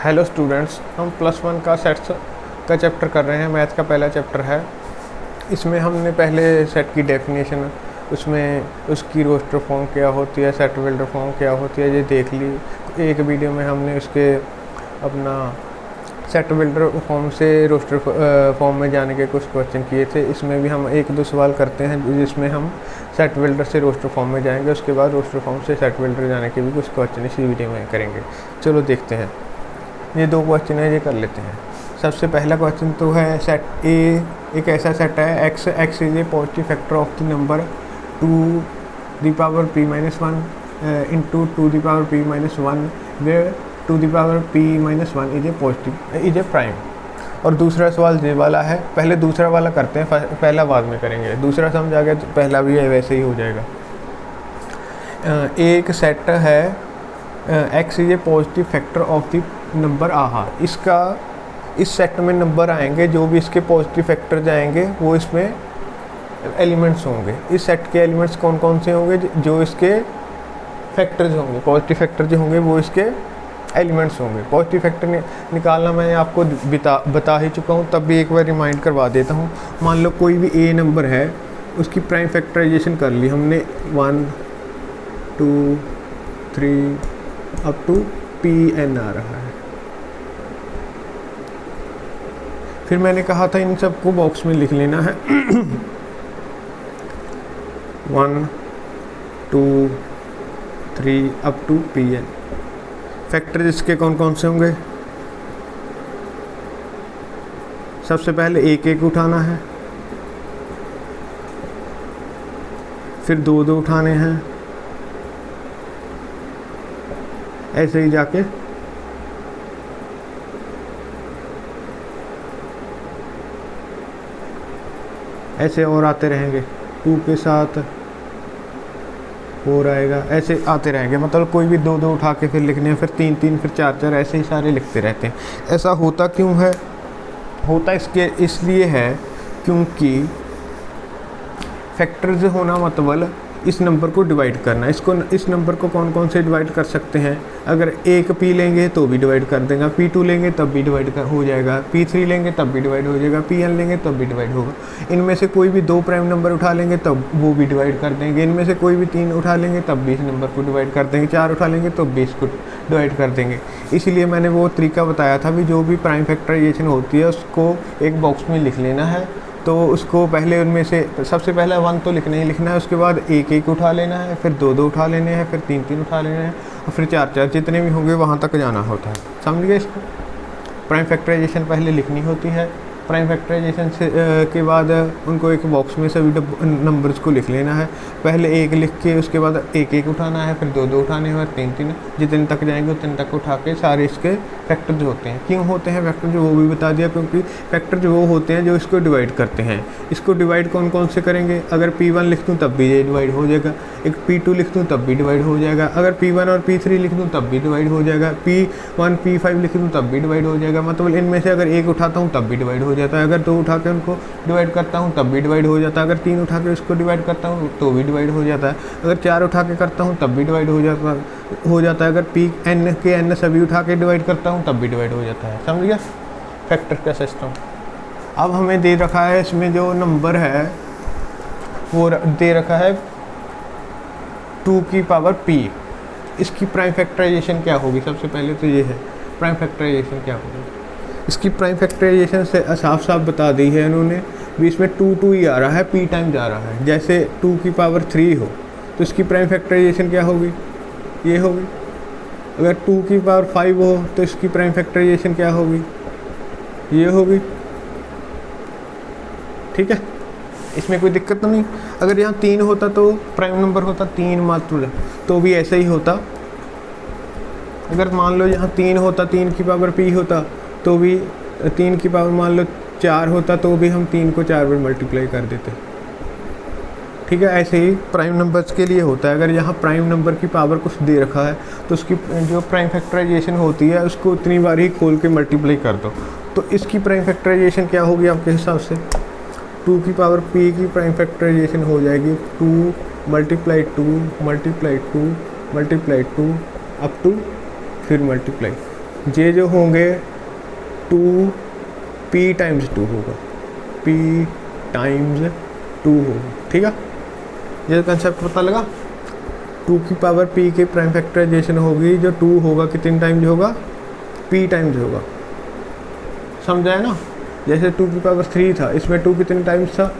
Hello students, हम +1 का sets का चैप्टर कर रहे हैं। मैथ का पहला चैप्टर है। इसमें हमने पहले सेट की डेफिनेशन, उसमें उसकी रोस्टर फॉर्म क्या होती है, सेट बिल्डर फॉर्म क्या होती है, ये देख ली। एक वीडियो में हमने उसके अपना सेट बिल्डर फॉर्म से रोस्टर फॉर्म में जाने के कुछ क्वेश्चन किए थे। इसमें भी हम एक दो सवाल करते हैं जिसमें हम सेट बिल्डर से रोस्टर फॉर्म में जाएंगे, उसके बाद रोस्टर फॉर्म से सेट बिल्डर जाने के भी कुछ क्वेश्चन इसी वीडियो में करेंगे। चलो देखते हैं। ये दो क्वेश्चन है, ये कर लेते हैं। सबसे पहला क्वेश्चन तो है सेट ए एक ऐसा सेट है X is a positive factor of the number 2p-1 into 2p-1 where 2p-1 is a prime. और दूसरा सवाल ये वाला है। पहले दूसरा वाला करते हैं, पहला बाद में करेंगे। दूसरा समझ आ गया तो पहला भी है वैसे ही हो जाएगा। एक सेट है X is a positive factor of the number आहा। इस सेट में नंबर आएंगे, जो भी इसके पॉजिटिव फैक्टर जाएंगे वो इसमें एलिमेंट्स होंगे। इस सेट के एलिमेंट्स कौन कौन से होंगे? जो इसके फैक्टर्स होंगे, पॉजिटिव फैक्टर जो होंगे वो इसके एलिमेंट्स होंगे। पॉजिटिव फैक्टर निकालना मैं आपको बता ही चुका हूँ, तब भी एक बार रिमाइंड करवा देता हूँ। मान लो कोई भी ए नंबर है, उसकी प्राइम फैक्टराइजेशन कर ली हमने 1 2 3 अप टू pn आ रहा है। फिर मैंने कहा था इन सबको बॉक्स में लिख लेना है। 1 2 3 अप टू pn। फैक्टर इसके कौन कौन से होंगे? सबसे पहले एक एक उठाना है, फिर दो दो उठाने हैं, ऐसे ही जाके ऐसे और आते रहेंगे। 2 के साथ 4 आएगा, ऐसे आते रहेंगे। मतलब कोई भी दो दो उठा के फिर लिखने हैं, फिर 3 3, फिर 4 4, ऐसे ही सारे लिखते रहते हैं। ऐसा होता क्यों है? होता इसलिए है क्योंकि फैक्टर्स होना मतलब इस नंबर को डिवाइड करना। इस नंबर को कौन कौन से डिवाइड कर सकते हैं? अगर एक p लेंगे तो भी डिवाइड कर देगा, p2 लेंगे तब भी डिवाइड हो जाएगा, p3 लेंगे तब भी डिवाइड हो जाएगा, pn लेंगे तब भी डिवाइड होगा। इनमें से कोई भी 2 प्राइम नंबर उठा लेंगे तब वो भी डिवाइड कर देंगे। इनमें से कोई भी 3 उठा लेंगे तब भी इस नंबर को डिवाइड कर देंगे, 4 उठा लेंगे तो 20 को डिवाइड कर देंगे। इसीलिए मैंने वो तरीका बताया था भी जो भी प्राइम फैक्टराइजेशन होती है उसको एक बॉक्स में लिख लेना है। तो उसको पहले उनमें से सबसे पहले 1 तो लिखना ही लिखना है, उसके बाद एक एक उठा लेना है, फिर दो दो उठा लेने हैं, फिर 3 3 उठा लेने हैं, और फिर 4 4, जितने भी होंगे वहाँ तक जाना होता है। समझ गए? इसको प्राइम फैक्टराइजेशन पहले लिखनी होती है। प्राइम फैक्टराइजेशन से के बाद उनको एक बॉक्स में सभी नंबर्स को लिख लेना है। पहले एक लिख के उसके बाद एक एक उठाना है, फिर दो दो उठाने हैं, 3 3, जितने तक जाएंगे उतने तक उठा के सारे इसके फैक्टर जो होते हैं। क्यों होते हैं फैक्टर जो, वो भी बता दिया। क्योंकि फैक्टर जो वो होते हैं जो इसको डिवाइड करते हैं। इसको डिवाइड कौन कौन से करेंगे? अगर p1 लिख दूँ तब भी ये डिवाइड हो जाएगा, एक p2 लिख दूँ तब भी डिवाइड हो जाएगा, अगर p1 और p3 लिख दूँ तब भी डिवाइड हो जाएगा, p1 p5 लिख दूँ तब भी डिवाइड हो जाएगा। मतलब इनमें से अगर एक उठाता हूँ तब भी डिवाइड हो जाता है, अगर 2 उठा के उनको डिवाइड करता हूँ तब भी डिवाइड हो जाता है, अगर 3 उठा के उसको डिवाइड करता हूँ तो भी डिवाइड हो जाता है, अगर 4 उठा के करता हूँ तब भी डिवाइड हो जाता है, अगर n के n सभी उठा के डिवाइड करता हूँ तब भी डिवाइड हो जाता है। समझ गया फैक्टर का सिस्टम? अब हमें दे रखा है, इसमें जो नंबर है वो दे रखा है 2 की पावर p। इसकी प्राइम फैक्टराइजेशन क्या होगी? सबसे पहले तो ये है प्राइम फैक्टराइजेशन क्या होगी। इसकी प्राइम फैक्टराइजेशन से साफ साफ बता दी है इन्होंने भी। इसमें 2 2 ही आ रहा है, p टाइम जा रहा है। जैसे 2 की पावर 3 हो तो इसकी प्राइम फैक्टराइजेशन क्या होगी? ये होगी। अगर 2 की पावर 5 हो तो इसकी प्राइम फैक्टराइजेशन क्या होगी? ये होगी। ठीक है, इसमें कोई दिक्कत तो नहीं। अगर यहाँ 3 होता तो प्राइम नंबर होता 3 मात्र, तो भी ऐसा ही होता। अगर मान लो यहाँ 3 होता, 3 की पावर p होता तो भी 3 की पावर मान लो 4 होता तो भी हम 3 को 4 बार मल्टीप्लाई कर देते। ठीक है, ऐसे ही प्राइम नंबर्स के लिए होता है। अगर यहाँ प्राइम नंबर की पावर कुछ दे रखा है तो उसकी जो प्राइम फैक्टराइजेशन होती है उसको उतनी बार ही खोल के मल्टीप्लाई कर दो। तो इसकी प्राइम फैक्टराइजेशन क्या होगी आपके हिसाब से? 2 की पावर p की प्राइम फैक्टराइजेशन हो जाएगी 2 multiply 2 multiply 2 multiply 2 up to फिर मल्टीप्लाई। ये जो होंगे 2p टाइम्स 2 होगा, p टाइम्स 2 होगा, ठीक है। ये कंसेप्ट पता लगा। 2 की पावर p के प्राइम फैक्टराइजेशन होगी, जो 2 होगा कितने टाइम्स होगा, p टाइम्स होगा, समझा है ना। जैसे 2 की पावर 3 था, इसमें 2 कितने टाइम्स था,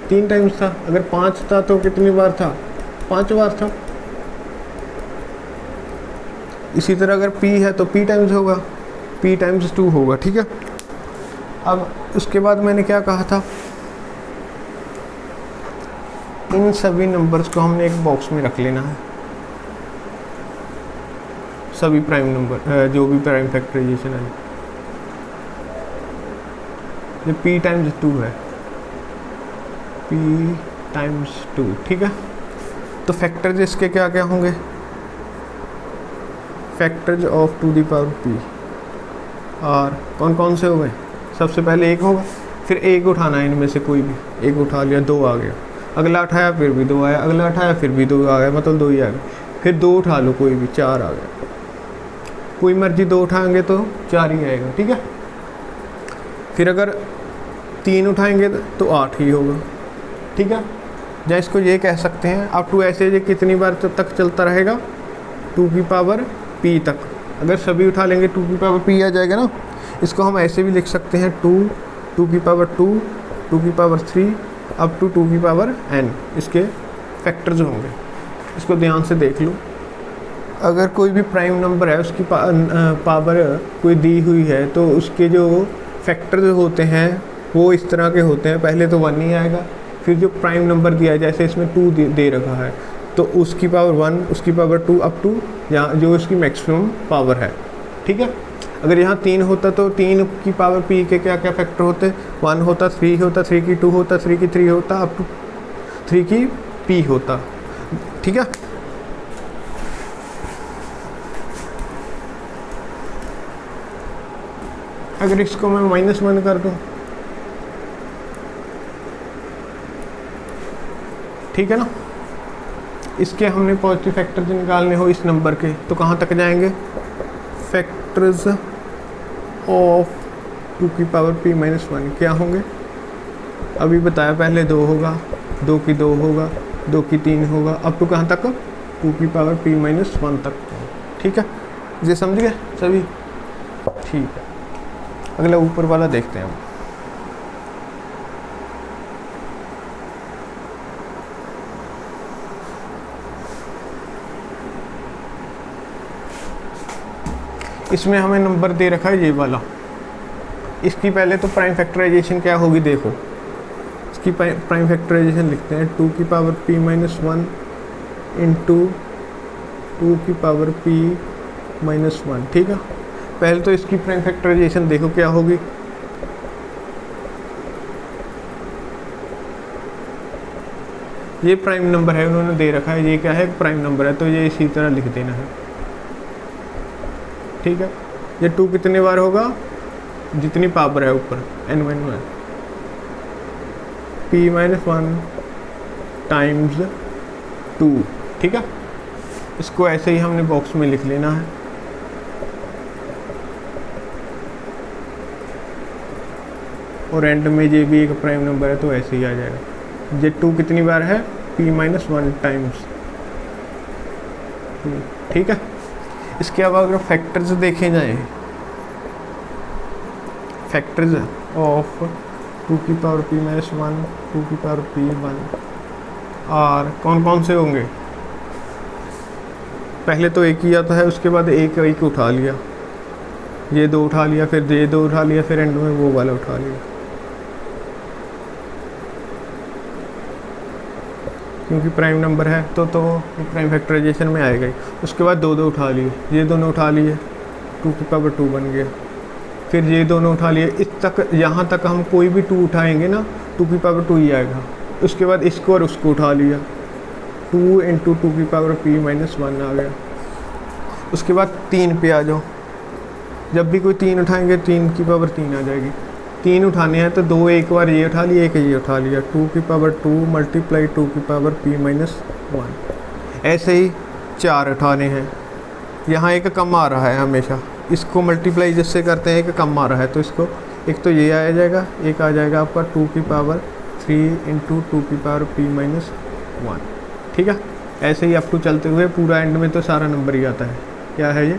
3 टाइम्स था। अगर 5 था तो कितनी बार था, 5 बार था। इसी तरह अगर p है तो p टाइम्स होगा, p टाइम्स 2 होगा, ठीक है। अब उसके बाद मैंने क्या कहा था, इन सभी नंबर्स को हमने एक बॉक्स में रख लेना है, सभी प्राइम नंबर जो भी प्राइम फैक्टराइजेशन है। ये p टाइम्स 2 है, p टाइम्स 2, ठीक है। तो फैक्टर्स इसके क्या क्या होंगे, factors of 2 the power p, और कौन कौन से हो गए, सबसे पहले 1 होगा, फिर 1 उठाना है इनमें से कोई भी, 1 उठा लिया 2 आ गया, अगला उठाया फिर भी 2 आया, अगला उठाया फिर भी 2 आ गया, मतलब 2 ही आ गया, फिर 2 उठा लो कोई भी, 4 आ गया, कोई मर्जी 2 उठाएंगे तो 4 ही आएगा, ठीक है। फिर अगर 3 उठाएंगे तो 8 ही होगा, ठीक है। या इसको ये कह सकते हैं, अब 2 ऐसे ये कितनी बार तक चलता रहेगा, 2 की पावर p तक। अगर सभी उठा लेंगे 2 की पावर p आ जाएगा ना। इसको हम ऐसे भी लिख सकते हैं 2 की पावर 2, 2 की पावर 3 अप टू 2 की पावर n, इसके फैक्टर्स होंगे। इसको ध्यान से देख लो। अगर कोई भी प्राइम नंबर है, उसकी पावर कोई दी हुई है, तो उसके जो फैक्टर्स होते हैं वो इस तरह के होते हैं। पहले तो 1 ही आएगा, फिर जो प्राइम नंबर दिया है, जैसे इसमें 2 दे रखा है, तो उसकी पावर 1, उसकी पावर 2 अप टू यहाँ जो उसकी मैक्सिमम पावर है, ठीक है। अगर यहाँ 3 होता तो 3 की पावर p के क्या क्या फैक्टर होते, 1 होता, 3 होता, 3 की 2 होता, 3 की 3 होता, अप टू 3 की p होता, ठीक है। अगर इसको मैं -1 कर दूं, ठीक है ना। इसके हमने पॉजिटिव फैक्टर्स निकालने हो इस नंबर के, तो कहाँ तक जाएंगे, फैक्टर्स ऑफ 2 की पावर p -1 क्या होंगे, अभी बताया, पहले 2 होगा, 2 की 2 होगा, 2 की 3 होगा, अब तो कहाँ तक, 2 की पावर p -1 तक, ठीक है। ये समझ गए सभी, ठीक है। अगला ऊपर वाला देखते हैं हम। इसमें हमें नंबर दे रखा है ये वाला। इसकी पहले तो प्राइम फैक्टराइजेशन क्या होगी देखो, इसकी प्राइम फैक्टराइजेशन लिखते हैं 2 की पावर p -1 इंटू 2 की पावर p -1, ठीक है। पहले तो इसकी प्राइम फैक्टराइजेशन देखो क्या होगी, ये प्राइम नंबर है, उन्होंने दे रखा है, ये क्या है, प्राइम नंबर है, तो ये इसी तरह लिख देना है, ठीक है। ये 2 कितने बार होगा, जितनी पावर है ऊपर n-1 p -1 टाइम्स 2, ठीक है। इसको ऐसे ही हमने बॉक्स में लिख लेना है। और एंड में ये भी एक प्राइम नंबर है, तो ऐसे ही आ जाएगा। ये 2 कितनी बार है, p -1 टाइम्स 2, ठीक है। इसके अलावा अगर फैक्टर्स देखे जाए, फैक्टर्स ऑफ 2 की पावर p -1, 2 की पावर p 1, और कौन कौन से होंगे, पहले तो 1 ही आता है, उसके बाद एक उठा लिया, ये 2 उठा लिया, फिर ये 2 उठा लिया, फिर एंड में वो वाला उठा लिया, क्योंकि प्राइम नंबर है तो प्राइम फैक्टराइजेशन में आएगा ही। उसके बाद 2 उठा लिए, ये दोनों उठा लिए, 2 की पावर 2 बन गया, फिर ये दोनों उठा लिए, इस तक, यहाँ तक हम कोई भी 2 उठाएंगे ना, 2 की पावर 2 ही आएगा। उसके बाद इसको और उसको उठा लिया, 2 इंटू 2 की पावर p -1 आ गया। उसके बाद 3 पे आ जाओ, जब भी कोई 3 उठाएंगे 3 की पावर 3 आ जाएगी। 3 उठाने हैं तो 2 एक बार ये उठा लिया, एक ये उठा लिया, 2 की पावर 2 मल्टीप्लाई 2 की पावर p -1। ऐसे ही 4 उठाने हैं, यहाँ एक कम आ रहा है हमेशा, इसको मल्टीप्लाई जिससे करते हैं कि कम आ रहा है तो इसको एक तो ये आ जाएगा, एक आ जाएगा आपका 2 की पावर 3 इंटू 2 की पावर p माइनस 1। ठीक है, ऐसे ही अप टू चलते हुए पूरा एंड में तो सारा नंबर ही आता है। क्या है ये?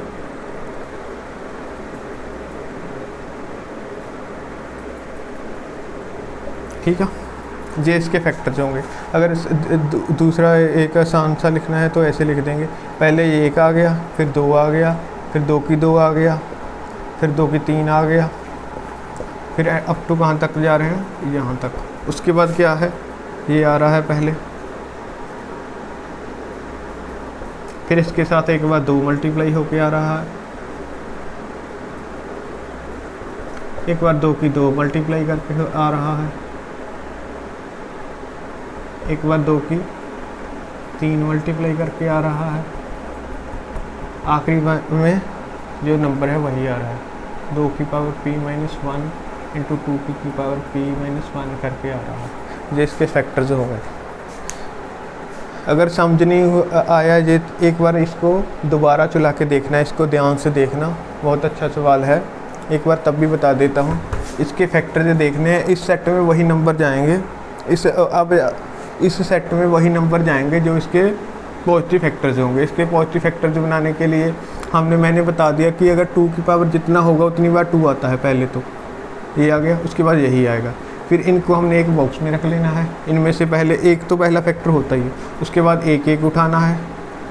ठीक है, ये इसके फैक्टर्स होंगे। अगर दूसरा एक आसान सा लिखना है तो ऐसे लिख देंगे, पहले ये 1 आ गया, फिर 2 आ गया, फिर 2 की 2 आ गया, फिर 2 की 3 आ गया, फिर अप टू कहाँ तक जा रहे हैं? यहाँ तक। उसके बाद क्या है? ये आ रहा है पहले, फिर इसके साथ एक बार 2 मल्टीप्लाई होके आ रहा है, एक बार 2 की 2 मल्टीप्लाई करके आ रहा है, एक बार 2 की 3 मल्टीप्लाई करके आ रहा है, आखिरी में जो नंबर है वही आ रहा है 2 की पावर p माइनस 1 इंटू 2 की पावर p माइनस 1 करके आ रहा है। ये इसके फैक्टर्स हो गए। अगर समझ नहीं आया ये एक बार इसको दोबारा चला के देखना, इसको ध्यान से देखना, बहुत अच्छा सवाल है, एक बार तब भी बता देता हूँ। इसके फैक्टर जो देखने हैं, इस सेट में वही नंबर जाएंगे, इस सेट में वही नंबर जाएंगे जो इसके पॉजिटिव फैक्टर्स होंगे। इसके पॉजिटिव फैक्टर्स बनाने के लिए मैंने बता दिया कि अगर 2 की पावर जितना होगा उतनी बार 2 आता है, पहले तो ये आ गया, उसके बाद यही आएगा, फिर इनको हमने एक बॉक्स में रख लेना है। इनमें से पहले एक तो पहला फैक्टर होता ही है, उसके बाद एक एक उठाना है,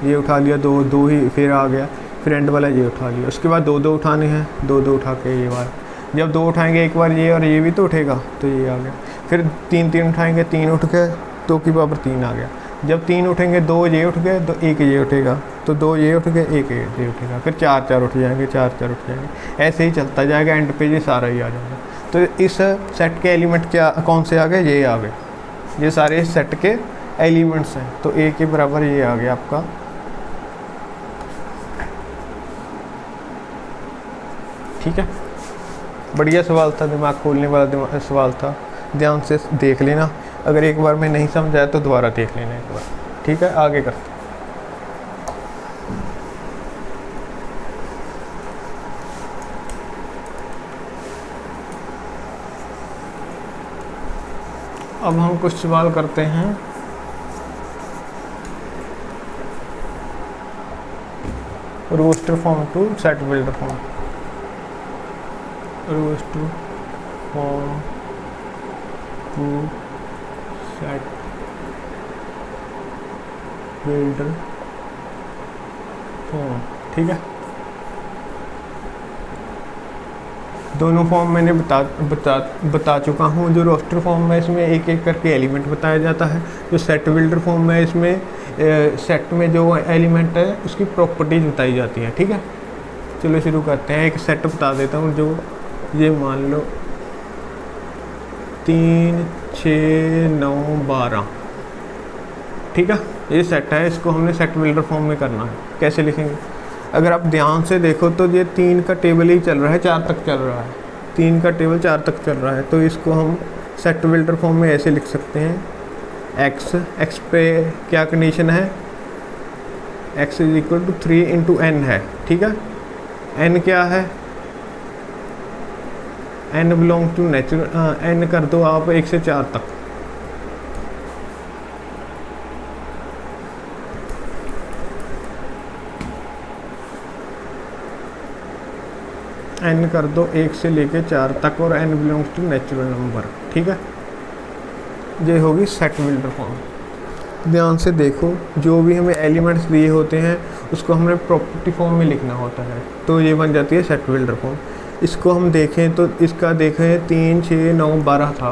ये उठा लिया, 2 2 ही फिर आ गया, फिर एंड वाला ये उठा लिया, उसके बाद 2 2 उठाने हैं, 2 2 उठा के ये बार, जब 2 उठाएंगे एक बार ये और ये भी तो उठेगा तो ये आ गया, फिर 3 3 उठाएंगे, 3 उठ गए, 2 की पावर 3 आ गया, जब 3 उठेंगे 2 ये उठ गए तो 1 ये उठेगा, तो 2 ये उठ गए, 1 ये उठेगा, फिर 4 4 उठ जाएंगे, 4 4 उठ जाएंगे, ऐसे ही चलता जाएगा, एंड पे ये सारा ही आ जाएगा। तो इस सेट के एलिमेंट क्या कौन से आ गए? ये आ गए, ये सारे सेट के एलिमेंट्स हैं, तो ए के बराबर ये आ गया आपका। ठीक है, बढ़िया सवाल था, दिमाग खोलने वाला सवाल था, ध्यान से देख लेना, अगर एक बार में नहीं समझ आया तो दोबारा देख लेना एक बार। ठीक है, आगे करते हैं। अब हम कुछ सवाल करते हैं roster form to set builder form. Roster form to set builder form. ठीक है, दोनों फॉर्म मैंने बता चुका हूँ। जो रोस्टर फॉर्म में इसमें एक एक करके एलिमेंट बताया जाता है, जो सेट बिल्डर फॉर्म में इसमें सेट में जो एलिमेंट है उसकी प्रॉपर्टीज बताई जाती हैं। ठीक है, चलो शुरू करते हैं। एक सेट बता देता हूँ, जो ये मान लो 3 6 9 12। ठीक है, ये सेट है, इसको हमने सेट बिल्डर फॉर्म में करना है। कैसे लिखेंगे? अगर आप ध्यान से देखो तो ये 3 का टेबल ही चल रहा है, 4 तक चल रहा है, 3 का टेबल 4 तक चल रहा है, तो इसको हम सेट बिल्डर फॉर्म में ऐसे लिख सकते हैं। एक्स पे क्या कंडीशन है? x is equal to 3 into n है। ठीक है, n क्या है? n belong to natural, n कर दो आप 1 से 4 तक। n कर दो 1 से लेके 4 तक, और n belongs to natural number. ठीक है, ये होगी सेट बिल्डर फॉर्म। ध्यान से देखो, जो भी हमें एलिमेंट्स दिए होते हैं उसको हमें प्रॉपर्टी फॉर्म में लिखना होता है, तो ये बन जाती है सेट बिल्डर फॉर्म। इसको हम देखें तो इसका देखें 3 6 9 12 था,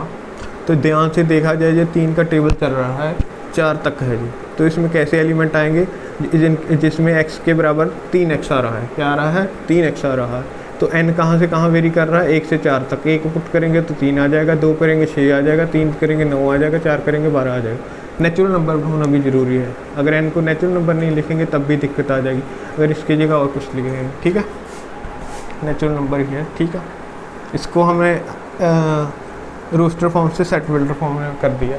तो ध्यान से देखा जाए ये 3 का टेबल चल रहा है, 4 तक है जी, तो इसमें कैसे एलिमेंट आएंगे? जिसमें x के बराबर 3x आ रहा है। क्या आ रहा है? 3x आ रहा है। तो n कहाँ से कहाँ वेरी कर रहा है? 1 से 4 तक। 1 पुट करेंगे तो 3 आ जाएगा, 2 करेंगे 6 आ जाएगा, 3 करेंगे 9 आ जाएगा, 4 करेंगे 12 आ जाएगा। नेचुरल नंबर होना भी ज़रूरी है, अगर n को नेचुरल नंबर नहीं लिखेंगे तब भी दिक्कत आ जाएगी, अगर इसकी जगह और कुछ लिखेंगे। ठीक है, नेचुरल नंबर ही है। ठीक है, इसको हमें रोस्टर फॉर्म से सेट बिल्डर फॉर्म में कर दिया।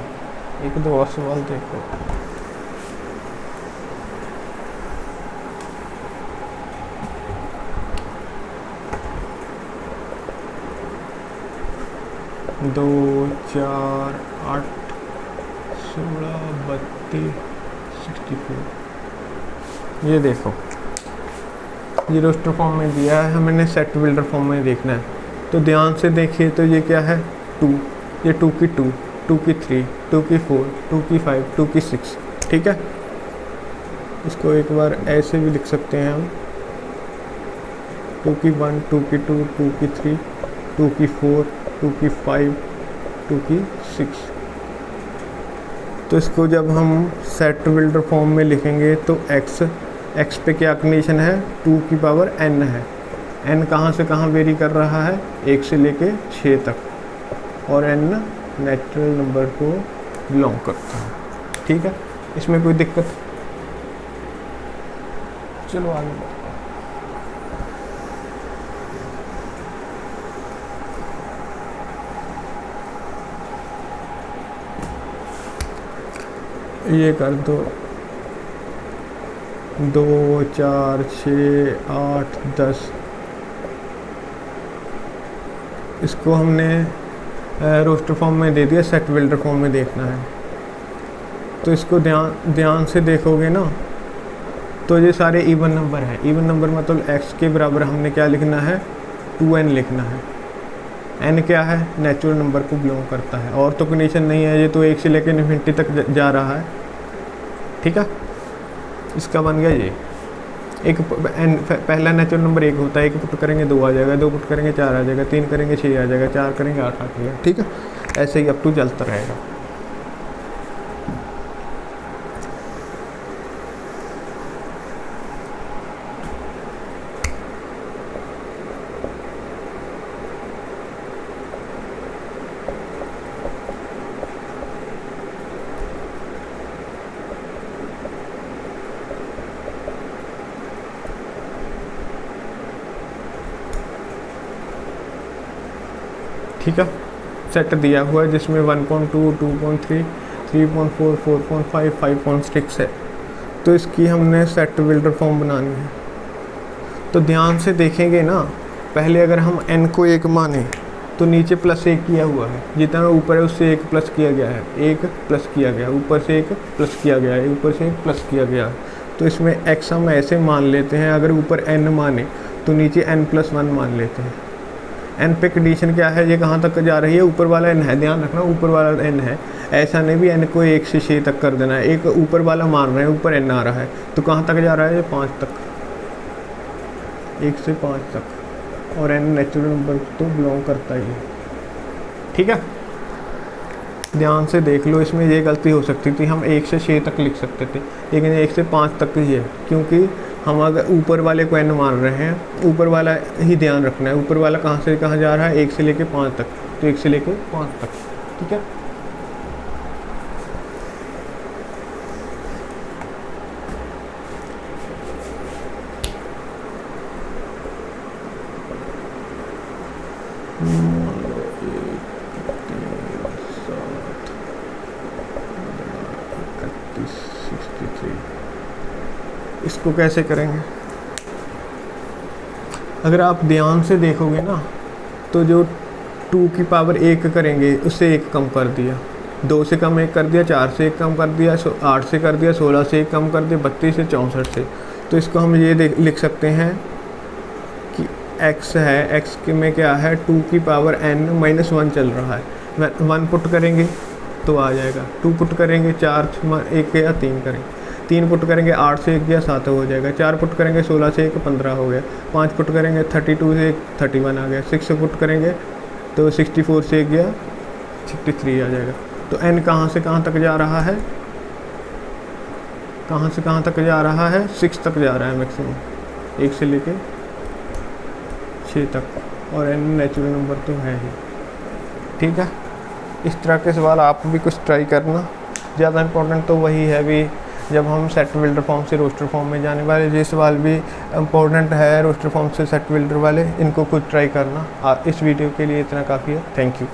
एक दो और सवाल देखो। 2 4 8 16 32 64। ये देखो, ये रोस्टर फॉर्म में दिया है, हमने सेट बिल्डर फॉर्म में देखना है। तो ध्यान से देखिए, तो ये क्या है 2, ये 2 की 2, 2 की 3, 2 की 4, 2 की 5, 2 की 6। ठीक है, इसको एक बार ऐसे भी लिख सकते हैं हम, 2 की 1, 2 की 2, 2 की 3, 2 की 4, 2 की 5, 2 की 6। तो इसको जब हम सेट बिल्डर फॉर्म में लिखेंगे तो x पे क्या कंडीशन है, 2 की पावर n है। n कहाँ से कहाँ वेरी कर रहा है, 1 से लेके 6 तक, और n नेचुरल नंबर को बिलोंग करता है। ठीक है, इसमें कोई दिक्कत? चलो आगे बढ़ते हैं। ये कर दो, 2 4 6 8 10। इसको हमने रोस्टर फॉर्म में दे दिया, सेट बिल्डर फॉर्म में देखना है। तो इसको ध्यान से देखोगे ना, तो ये सारे इवन नंबर है। इवन नंबर मतलब x के बराबर हमने क्या लिखना है, 2n लिखना है। n क्या है, नेचुरल नंबर को बिलोंग करता है, और तो कंडीशन नहीं है, ये तो 1 से लेकर इन्फिनिटी तक जा रहा है। ठीक है, इसका बन गया ये एक पहला नेचुरल नंबर 1 होता है, 1 पुट करेंगे 2 आ जाएगा, 2 पुट करेंगे 4 आ जाएगा, 3 करेंगे 6 आ जाएगा, 4 करेंगे 8 आ जाएगा। ठीक है, ऐसे ही अप टू चलता रहेगा। ठीक है, सेट दिया हुआ है जिसमें 1.2, 2.3, 3.4, 4.5, 5.6 है। तो इसकी हमने सेट बिल्डर फॉर्म बनानी है। तो ध्यान से देखेंगे ना, पहले अगर हम n को 1 माने तो नीचे +1 किया हुआ है, जितना ऊपर है उससे 1 प्लस किया गया है, 1 प्लस किया गया, ऊपर से 1 प्लस किया गया है, ऊपर से 1 प्लस किया गया है। तो इसमें x हम ऐसे मान लेते हैं, अगर ऊपर n माने तो नीचे n+1 मान लेते हैं। n पे कंडीशन क्या है, ये कहाँ तक जा रही है, ऊपर वाला n है, ध्यान रखना ऊपर वाला n है। ऐसा नहीं भी n को 1 से 6 तक कर देना है, एक ऊपर वाला मान रहे हैं, ऊपर n आ रहा है, तो कहाँ तक जा रहा है, ये 5 तक, 1 से 5 तक, और n नेचुरल नंबर तो बिलोंग करता ही है। ठीक है, ध्यान से देख लो, इसमें ये गलती हो सकती थी, हम 1 से 6 तक लिख सकते थे, लेकिन 1 से 5 तक ही है, क्योंकि हम अगर ऊपर वाले को n मान रहे हैं, ऊपर वाला ही ध्यान रखना है। ऊपर वाला कहाँ से कहाँ जा रहा है, 1 से लेके 5 तक, तो 1 से लेके 5 तक। ठीक है, इसको कैसे करेंगे, अगर आप ध्यान से देखोगे ना, तो जो 2 की पावर 1 करेंगे उससे 1 कम कर दिया, 2 से कम 1 कर दिया, 4 से 1 कम कर दिया, 8 से कर दिया, 16 से 1 कम कर दिया, 32 से 64 से। तो इसको हम ये लिख सकते हैं कि x है, x के में क्या है, 2 की पावर n-1 चल रहा है। 1 पुट करेंगे तो आ जाएगा, 2 पुट करेंगे 4 1 या 3 करेंगे, 3 पुट करेंगे 8 से 1 गया 7 हो जाएगा, 4 पुट करेंगे 16 से 1 15 हो गया, 5 पुट करेंगे 32 से 1 31 आ गया, 6 पुट करेंगे तो 64 से 1 गया 63 आ जाएगा। तो n कहाँ से कहाँ तक जा रहा है, कहाँ से कहाँ तक जा रहा है, 6 तक जा रहा है मैक्सिमम, 1 से लेके 6 तक, और n नेचुरल नंबर तो है ही। ठीक है, इस तरह के सवाल आप भी कुछ ट्राई करना। ज़्यादा इम्पोर्टेंट तो वही है भी, जब हम सेट बिल्डर फॉर्म से रोस्टर फॉर्म में जाने वाले, ये सवाल भी इम्पोर्टेंट है रोस्टर फॉर्म से सेट बिल्डर वाले, इनको खुद ट्राई करना। इस वीडियो के लिए इतना काफ़ी है, थैंक यू।